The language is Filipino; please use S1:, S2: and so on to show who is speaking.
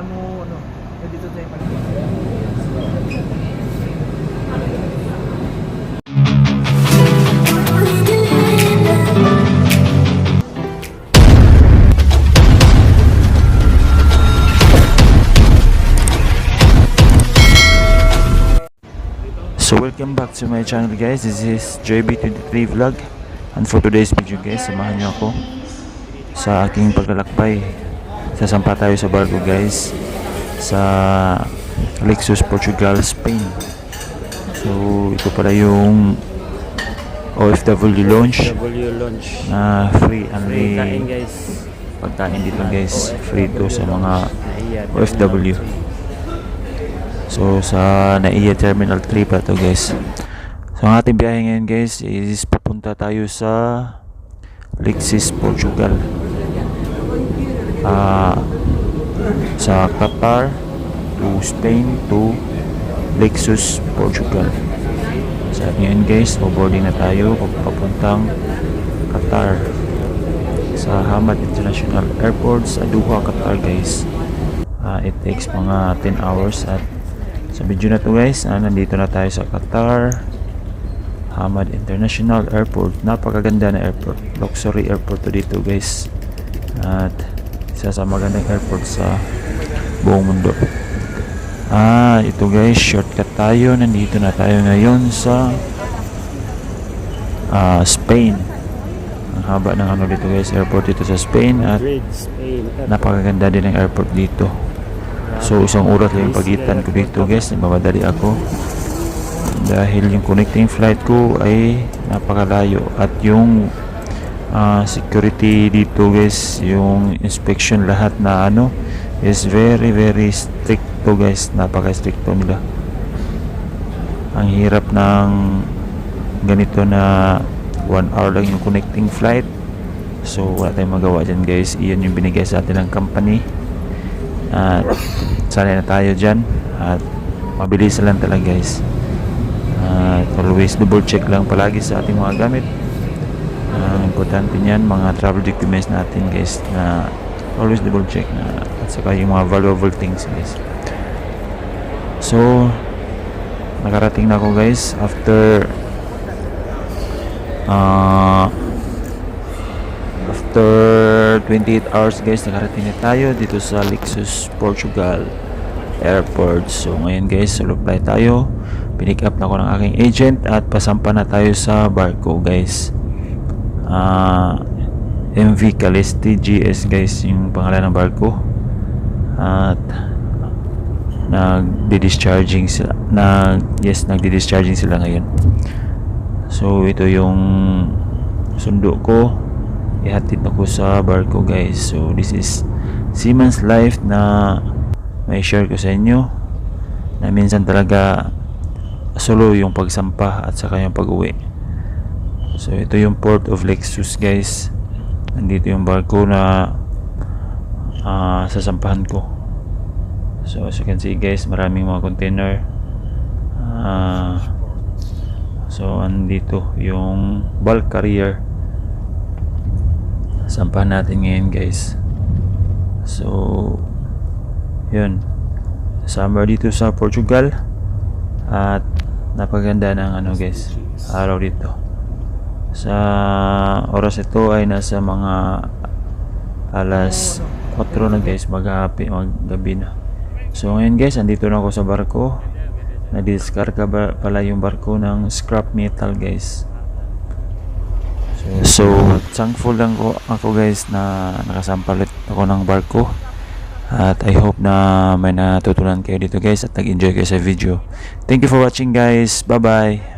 S1: Mo ano, dito tayo pag
S2: So welcome back to my channel guys, this is JB23 Vlog. And for today's video guys, samahan nyo ako sa aking paglalakbay. Sasampa tayo sa barko guys, sa Lexus, Portugal, Spain. So ito pala yung OFW launch na free only
S1: guys.
S2: pagkain dito guys, free to sa mga OFW. So sa NAIA Terminal 3 pa to guys. So ang ating biyahe ngayon guys is papunta tayo sa Lexus, Portugal, sa Qatar to Spain to Lexus, Portugal. So ngayon guys, boarding na tayo papuntang Qatar sa Hamad International Airport sa Doha, Qatar guys. It takes mga 10 hours. At sa video na to guys, nandito na tayo sa Qatar Hamad International Airport. Napakaganda na airport, luxury airport to dito guys, at isa sa magandang airport sa buong mundo. Ito guys, shortcut tayo. Nandito na tayo ngayon sa Spain. Ang haba ng ano dito guys, airport dito sa Spain, at napakaganda din ang airport dito. So isang oras lang yung pagitan ko dito guys, nagmamadali ako dahil yung connecting flight ko ay napakalayo, at yung security dito guys, yung inspection lahat na ano is very strict to guys, napaka-stricto nila. Ang hirap ng ganito na 1 hour lang yung connecting flight, so wala tayong magawa dyan guys. Iyan yung binigay sa atin ng company, at sanay na tayo dyan, at mabilis lang talaga guys. Always double check lang palagi sa ating mga gamit. Importante niyan mga travel documents natin guys, na always double check na, at saka yung mga valuable things guys. So nakarating na ako guys after 28 hours guys. Nakarating na tayo dito sa Lexus, Portugal Airport. So ngayon guys, solo flight tayo. Pinick up na ako ng aking agent at pasampa na tayo sa barko guys. MV Calesti GS guys yung pangalan ng barko, at nagdi-discharging sila, nagdi-discharging sila ngayon. So ito yung sundo ko, ihatid ako sa barko guys. So this is Seaman's Life na may share ko sa inyo, na minsan talaga solo yung pagsampa at saka yung pag-uwi. So ito yung port of Lexus guys. Nandito yung barko na sasampahan ko. So as you can see guys, maraming mga container. So andito yung bulk carrier, sampahan natin ngayon guys. So yun, summer dito sa Portugal, at napaganda ng ano guys, araw dito. Sa oras ito ay nasa mga alas 4 na guys, maggabi na. So ngayon guys, andito na ako sa barko. Nadiskarga pala yung barko ng scrap metal guys. So thankful lang ako guys na nakasampalit ako ng barko, at I hope na may natutunan kayo dito guys, at nag-enjoy kayo sa video. Thank you for watching guys, bye bye.